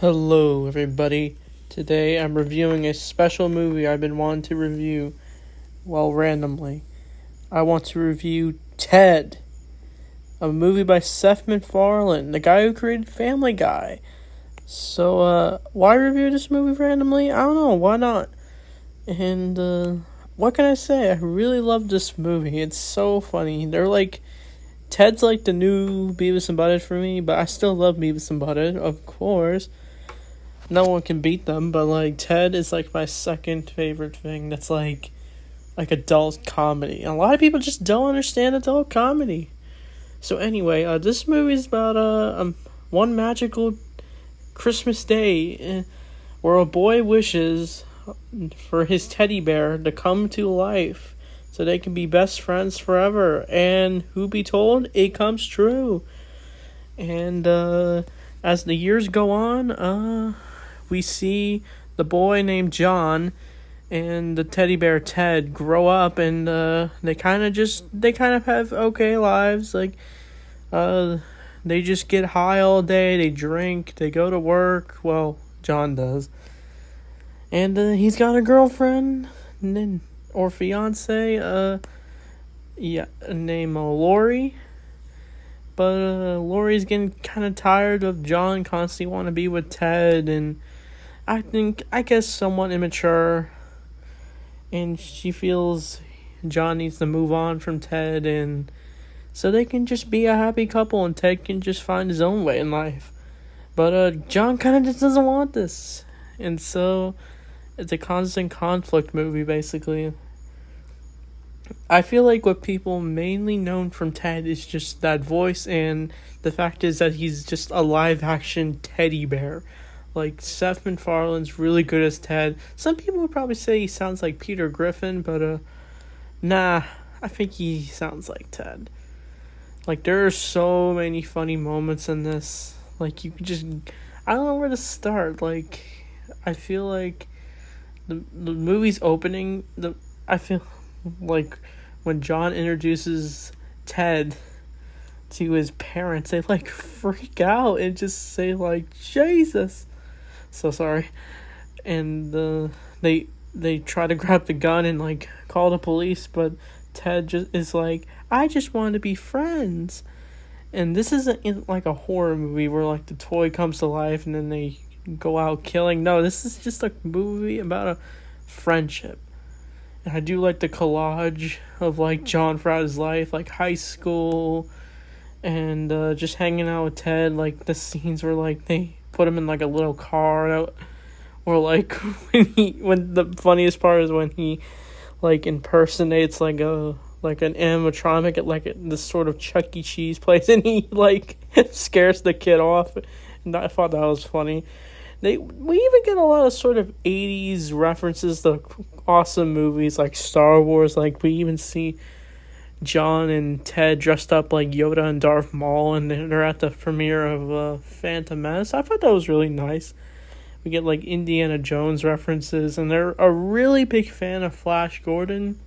Hello, everybody. Today I'm reviewing a special movie I've been wanting to review, randomly. I want to review Ted, a movie by Seth MacFarlane, the guy who created Family Guy. So, why review this movie randomly? I don't know, why not? And, what can I say? I really love this movie. It's so funny. Ted's like the new Beavis and Butthead for me, but I still love Beavis and Butthead, of course. No one can beat them, but Ted is my second favorite thing that's adult comedy. And a lot of people just don't understand adult comedy. So anyway, this movie is about one magical Christmas day where a boy wishes for his teddy bear to come to life so they can be best friends forever. And who be told, it comes true. And as the years go on, we see the boy named John and the teddy bear Ted grow up, and they kind of have okay lives. They just get high all day, they drink, they go to work. Well, John does. And he's got a girlfriend or fiance, named Lori. But Lori's getting kind of tired of John constantly wanting to be with Ted, and I guess somewhat immature, and she feels John needs to move on from Ted, and so they can just be a happy couple, and Ted can just find his own way in life. But John kind of just doesn't want this, and so it's a constant conflict movie, basically. I feel like what people mainly known from Ted is just that voice, and the fact is that he's just a live-action teddy bear. Seth MacFarlane's really good as Ted. Some people would probably say he sounds like Peter Griffin, but nah, I think he sounds like Ted. There are so many funny moments in this. You could just, I don't know where to start. I feel like the movie's opening, I feel when John introduces Ted to his parents, they freak out and just say Jesus. So sorry. And they try to grab the gun and call the police, but Ted just is I just want to be friends. And this isn't in a horror movie where the toy comes to life and then they go out killing. No, this is just a movie about a friendship. And I do like the collage of John throughout his life, high school, and just hanging out with Ted. The scenes where they put him in a little car, or when the funniest part is when he impersonates an animatronic at this sort of Chuck E. Cheese place, and he scares the kid off. And I thought that was funny. We even get a lot of sort of 80s references to awesome movies like Star Wars. We even see John and Ted dressed up like Yoda and Darth Maul, and they're at the premiere of Phantom Menace. I thought that was really nice. We get Indiana Jones references, and they're a really big fan of Flash Gordon,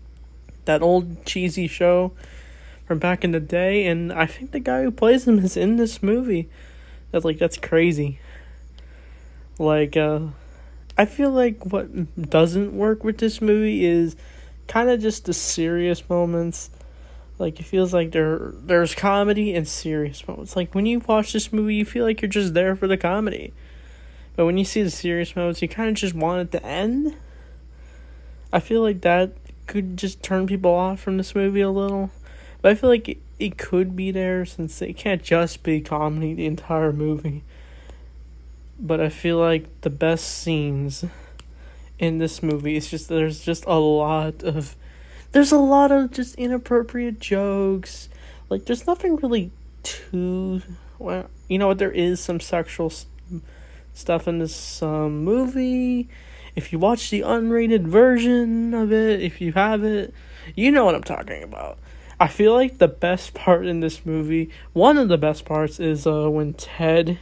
that old cheesy show from back in the day, and I think the guy who plays him is in this movie. That's crazy. I feel what doesn't work with this movie is kind of just the serious moments. It feels there's comedy and serious moments. When you watch this movie, you feel you're just there for the comedy. But when you see the serious moments, you kind of just want it to end. I feel that could just turn people off from this movie a little. But I feel it could be there, since it can't just be comedy the entire movie. But I feel the best scenes in this movie is there's a lot of just inappropriate jokes. There's nothing really too, well, you know what, there is some sexual stuff in this movie. If you watch the unrated version of it, if you have it, you know what I'm talking about. I feel the best part in this movie, one of the best parts, is when Ted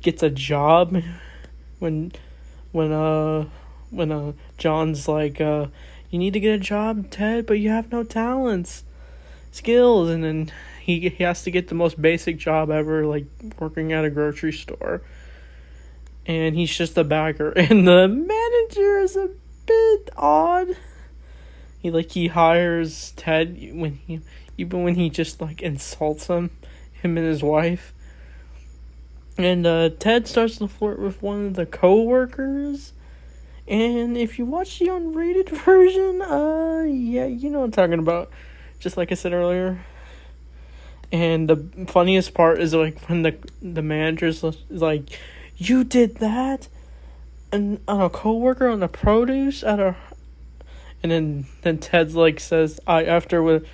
gets a job, when John's you need to get a job, Ted, but you have no skills, and then he has to get the most basic job ever, working at a grocery store. and he's just a bagger. And the manager is a bit odd. He hires Ted even when he just like insults him and his wife. And Ted starts to flirt with one of the co-workers. And if you watch the unrated version, yeah, you know what I'm talking about. Just like I said earlier. And the funniest part is like when the manager's like, "You did that?" And on a coworker on the produce and then Ted's like says, "I after with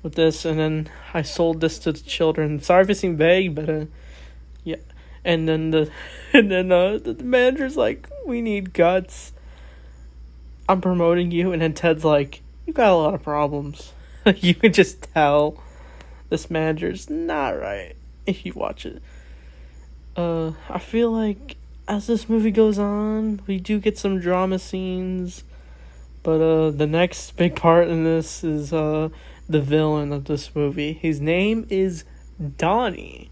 this, and then I sold this to the children." Sorry if it seemed vague, but yeah. And then the manager's like, "We need guts. I'm promoting you." And then Ted's like, "You got a lot of problems." You can just tell this manager's not right if you watch it. I feel like as this movie goes on, we do get some drama scenes, but the next big part in this is the villain of this movie. His name is Donnie.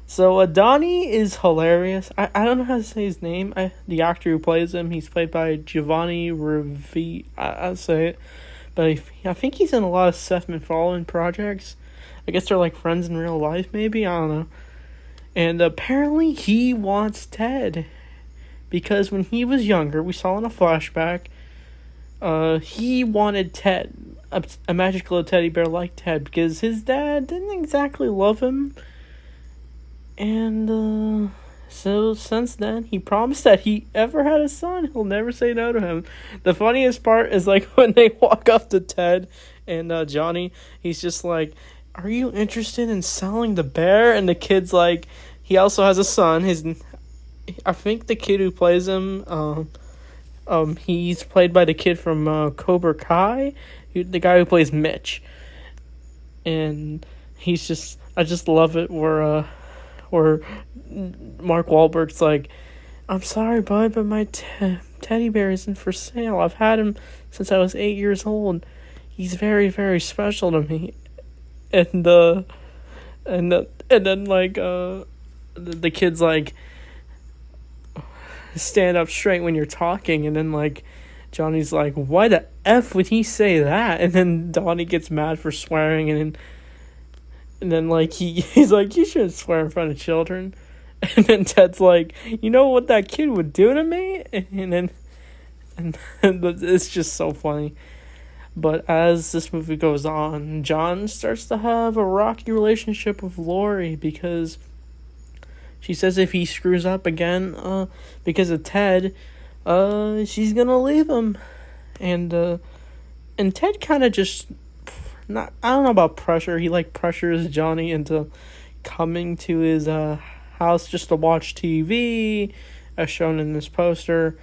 So Donnie is hilarious. I don't know how to say his name. The actor who plays him, he's played by Giovanni Ribisi. I'll say it. But I think he's in a lot of Seth MacFarlane projects. I guess they're like friends in real life, maybe? I don't know. And apparently he wants Ted. Because when he was younger, we saw in a flashback, he wanted Ted. A magical teddy bear like Ted. Because his dad didn't exactly love him. And so since then, he promised that he ever had a son, he'll never say no to him. The funniest part is like when they walk up to Ted and Johnny, he's just like, "Are you interested in selling the bear?" And the kid's like, he also has a son. I think the kid who plays him, he's played by the kid from Cobra Kai, the guy who plays Mitch. And I just love it where Mark Wahlberg's like, "I'm sorry, bud, but my teddy bear isn't for sale. I've had him since I was 8 years old. He's very, very special to me." And then like the kid's like, "Stand up straight when you're talking." And then like Johnny's like, "Why the F would he say that?" And then Donnie gets mad for swearing, and then like he's like, "You shouldn't swear in front of children." And then Ted's like, "You know what that kid would do to me?" And it's just so funny. But as this movie goes on, John starts to have a rocky relationship with Lori because she says if he screws up again, because of Ted, she's gonna leave him. And Ted kind of just, I don't know about pressure. He like pressures Johnny into coming to his house just to watch TV, as shown in this poster.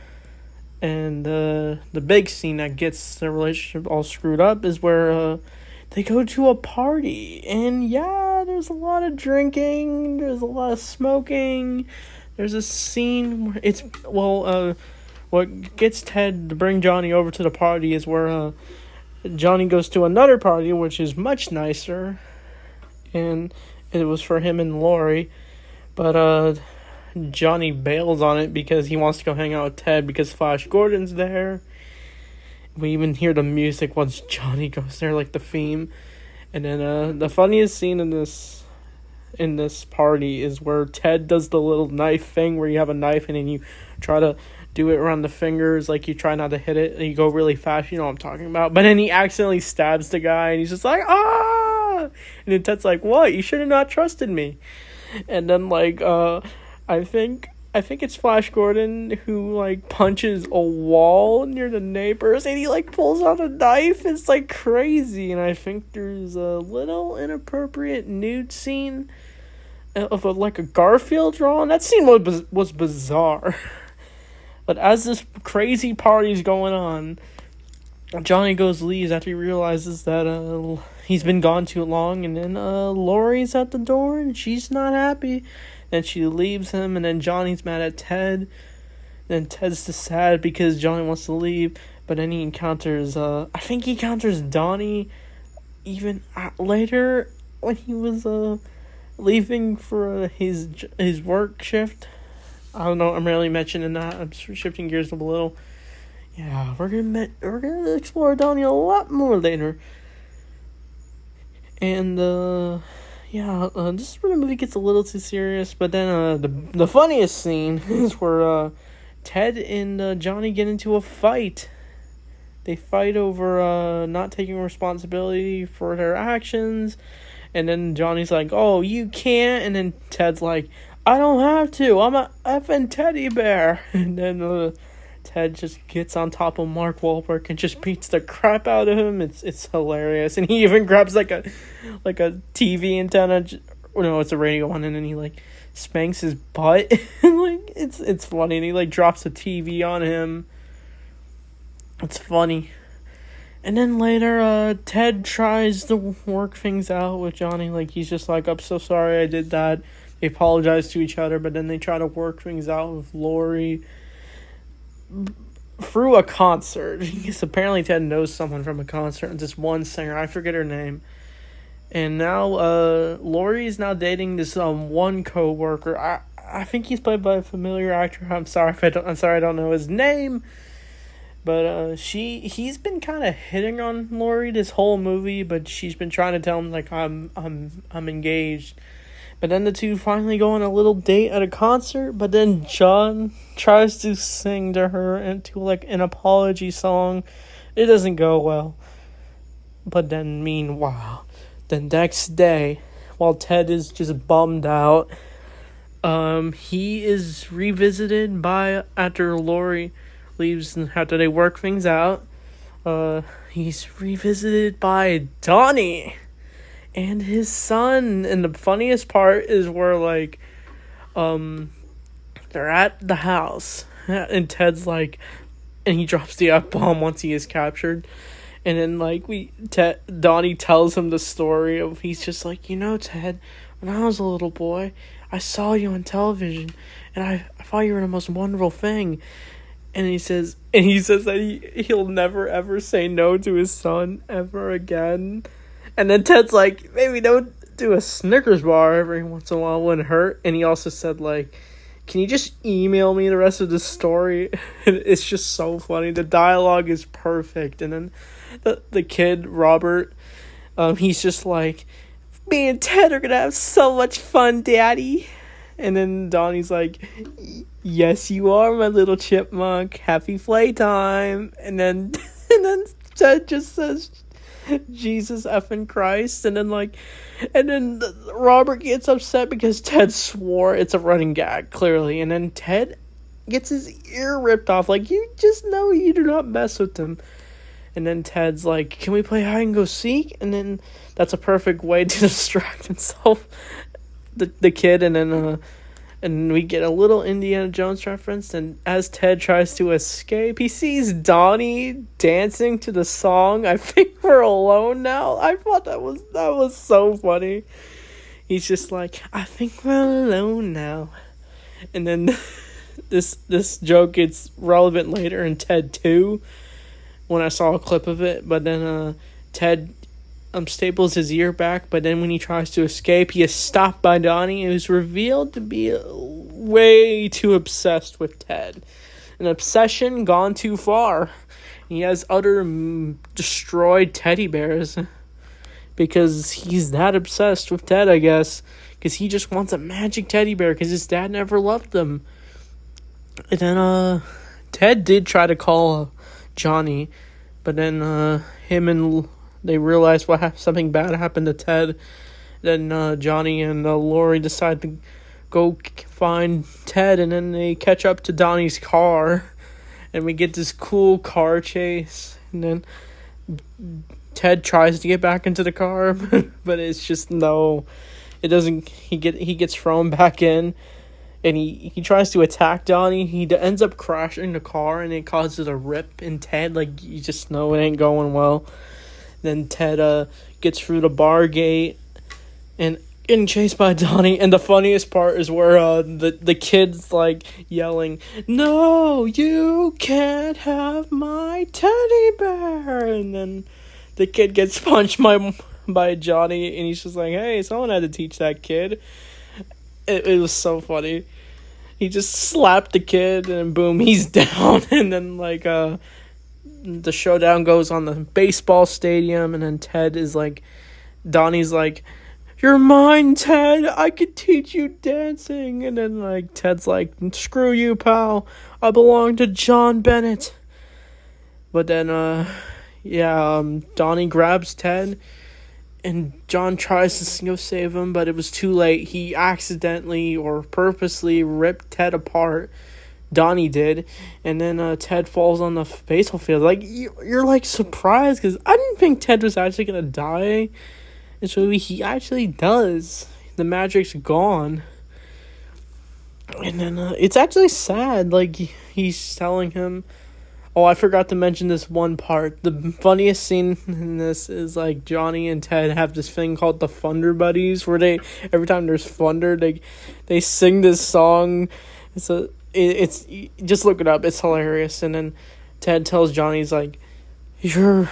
And the big scene that gets the relationship all screwed up is where they go to a party. And yeah, there's a lot of drinking, there's a lot of smoking. There's a scene where what gets Ted to bring Johnny over to the party is where Johnny goes to another party, which is much nicer, and it was for him and Lori, but Johnny bails on it because he wants to go hang out with Ted because Flash Gordon's there. We even hear the music once Johnny goes there, like the theme. And then the funniest scene in this party is where Ted does the little knife thing where you have a knife and then you try to do it around the fingers, like you try not to hit it, and you go really fast, you know what I'm talking about. But then he accidentally stabs the guy, and he's just like, "Ah!" And then Ted's like, "What? You should have not trusted me." And then, like, I think it's Flash Gordon who, like, punches a wall near the neighbors, and he, like, pulls out a knife. It's, like, crazy. And I think there's a little inappropriate nude scene of, a Garfield drawing. That scene was bizarre. But as this crazy party's going on, Johnny leaves after he realizes that he's been gone too long, and then Lori's at the door, and she's not happy. And she leaves him, and then Johnny's mad at Ted. And Ted's just sad because Johnny wants to leave, but then he encounters, Donnie even later when he was leaving for his work shift. I don't know. I'm really mentioning that. I'm shifting gears a little. Yeah, we're gonna explore Donnie a lot more later. And this is where the movie gets a little too serious. But then the funniest scene is where Ted and Johnny get into a fight. They fight over not taking responsibility for their actions. And then Johnny's like, "Oh, you can't." And then Ted's like, "I don't have to. I'm a effing teddy bear." And then Ted just gets on top of Mark Wahlberg and just beats the crap out of him. It's hilarious. And he even grabs like a TV antenna. No, it's a radio one. And then he like spanks his butt. Like it's funny. And he like drops a TV on him. It's funny. And then later, Ted tries to work things out with Johnny. Like, he's just like, "I'm so sorry I did that." They apologize to each other, but then they try to work things out with Lori through a concert. Because apparently Ted knows someone from a concert. This one singer, I forget her name. And now, Lori's now dating this one co-worker. I think he's played by a familiar actor. I'm sorry I don't know his name. But he's been kind of hitting on Lori this whole movie, but she's been trying to tell him like I'm engaged. But then the two finally go on a little date at a concert, but then John tries to sing to her into like an apology song. It doesn't go well. But then meanwhile, the next day, while Ted is just bummed out, he is revisited by after Lori leaves and after they work things out, he's revisited by Donnie and his son. And the funniest part is where like they're at the house and Ted's like, and he drops the F-bomb once he is captured. And then like Donnie tells him the story of, he's just like, "Ted, when I was a little boy, I saw you on television and I thought you were the most wonderful thing." And he says that he'll never ever say no to his son ever again. And then Ted's like, "Maybe don't do a Snickers bar every once in a while, wouldn't hurt." And he also said like, "Can you just email me the rest of the story?" It's just so funny. The dialogue is perfect. And then the kid Robert, he's just like, "Me and Ted are gonna have so much fun, Daddy." And then Donnie's like, "Yes, you are, my little chipmunk. Happy playtime." And then Ted just says, "Jesus effing Christ." And then Robert gets upset because Ted swore. It's a running gag, clearly. And then Ted gets his ear ripped off. Like, you just know you do not mess with him. And then Ted's like, "Can we play hide and go seek?" And then that's a perfect way to distract himself, the kid. And then and we get a little Indiana Jones reference. And as Ted tries to escape, he sees Donnie dancing to the song "I Think We're Alone Now." I thought that was so funny. He's just like, "I think we're alone now." And then this joke gets relevant later in Ted 2 when I saw a clip of it. But then Ted staples his ear back, but then when he tries to escape, he is stopped by Donnie, who's revealed to be way too obsessed with Ted. An obsession gone too far. He has destroyed teddy bears because he's that obsessed with Ted, I guess, because he just wants a magic teddy bear because his dad never loved them. And then Ted did try to call Johnny, but then they realize something bad happened to Ted. Then Johnny and Lori decide to go find Ted, and then they catch up to Donnie's car, and we get this cool car chase. And then Ted tries to get back into the car, but it's just no. It doesn't. He gets thrown back in, and he tries to attack Donnie. He ends up crashing the car, and it causes a rip in Ted. Like, you just know it ain't going well. Then Ted gets through the bar gate and getting chased by Donnie. And the funniest part is where the kid's like yelling, "No, you can't have my teddy bear." And then the kid gets punched by Johnny, and he's just like, "Hey, someone had to teach that kid." It was so funny. he just slapped the kid, and boom, he's down. And then the showdown goes on the baseball stadium, and then Ted is like, Donnie's like, "You're mine, Ted. I could teach you dancing." And then Ted's like, "Screw you, pal. I belong to John Bennett." But then Donnie grabs Ted, and John tries to go save him, but it was too late. He accidentally or purposely ripped Ted apart. Donnie did, and then Ted falls on the baseball field. You're surprised, because I didn't think Ted was actually gonna die. And so he actually does. The magic's gone. And then it's actually sad. He's telling him. Oh, I forgot to mention this one part. The funniest scene in this is Johnny and Ted have this thing called the Thunder Buddies, where every time there's thunder, they sing this song. It's just look it up. It's hilarious. And then Ted tells Johnny, he's like,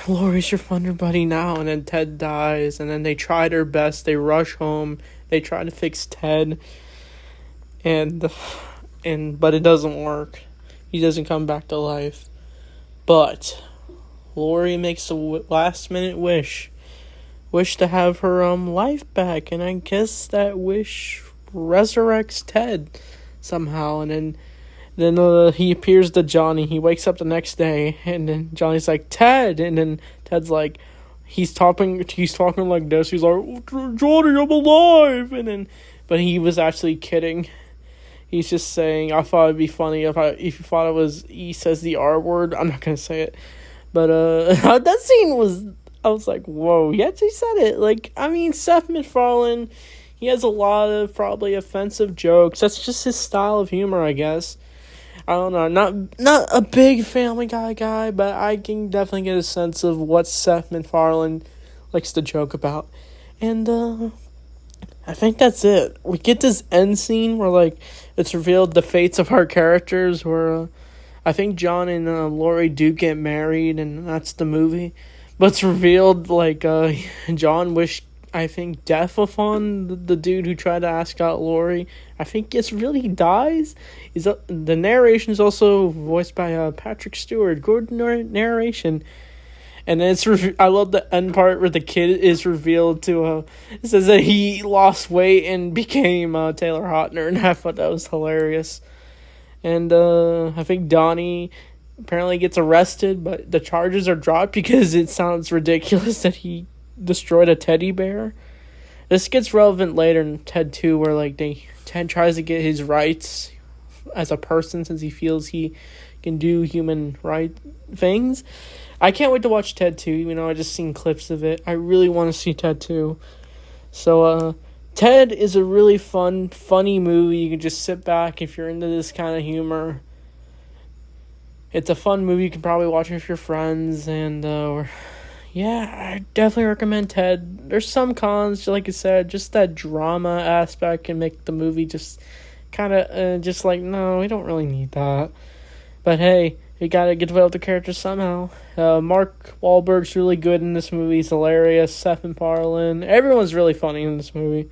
Laurie's your Thunder Buddy now. And then Ted dies. And then they try their best. They rush home. They try to fix Ted. But it doesn't work. He doesn't come back to life. But Laurie makes a last minute wish to have her life back, and I guess that wish resurrects Ted somehow. And then he appears to Johnny. He wakes up the next day, and then Johnny's like, "Ted," and then Ted's like, he's talking like this. He's like, "Johnny, I'm alive," but he was actually kidding. He's just saying, I thought it'd be funny if you thought it was, he says the R word. I'm not going to say it. But that scene I was like, whoa, he actually said it. Seth MacFarlane, he has a lot of probably offensive jokes. That's just his style of humor, I guess. I don't know. Not a big Family Guy guy, but I can definitely get a sense of what Seth MacFarlane likes to joke about. And I think that's it. We get this end scene where it's revealed the fates of our characters, where I think John and Laurie do get married, and that's the movie. But it's revealed John wished, I think, death upon the dude who tried to ask out Laurie. I think he dies. The narration is also voiced by Patrick Stewart. Good narration. And then I love the end part where the kid is revealed to, it says that he lost weight and became Taylor Lautner, and I thought that was hilarious. And I think Donnie apparently gets arrested, but the charges are dropped because it sounds ridiculous that he destroyed a teddy bear. This gets relevant later in Ted 2, where Ted tries to get his rights as a person, since he feels he can do human right things. I can't wait to watch Ted 2, I just seen clips of it. I really want to see Ted 2. So, Ted is a really funny movie. You can just sit back if you're into this kind of humor. It's a fun movie. You can probably watch it with your friends. And, I definitely recommend Ted. There's some cons, like I said. Just that drama aspect can make the movie just kind of, no, we don't really need that. But hey, you gotta get to develop the characters somehow. Mark Wahlberg's really good in this movie. He's hilarious. Seth MacFarlane. Everyone's really funny in this movie.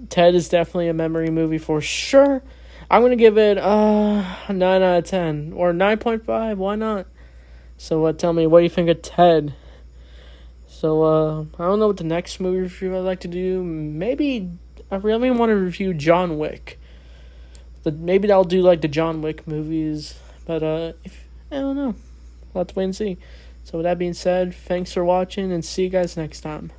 Ted is definitely a memory movie for sure. I'm going to give it 9 out of 10. Or 9.5. Why not? So tell me, what do you think of Ted? So I don't know what the next movie review I'd like to do. Maybe I really want to review John Wick. Maybe I'll do the John Wick movies. But I don't know. We'll have to wait and see. So with that being said, thanks for watching, and see you guys next time.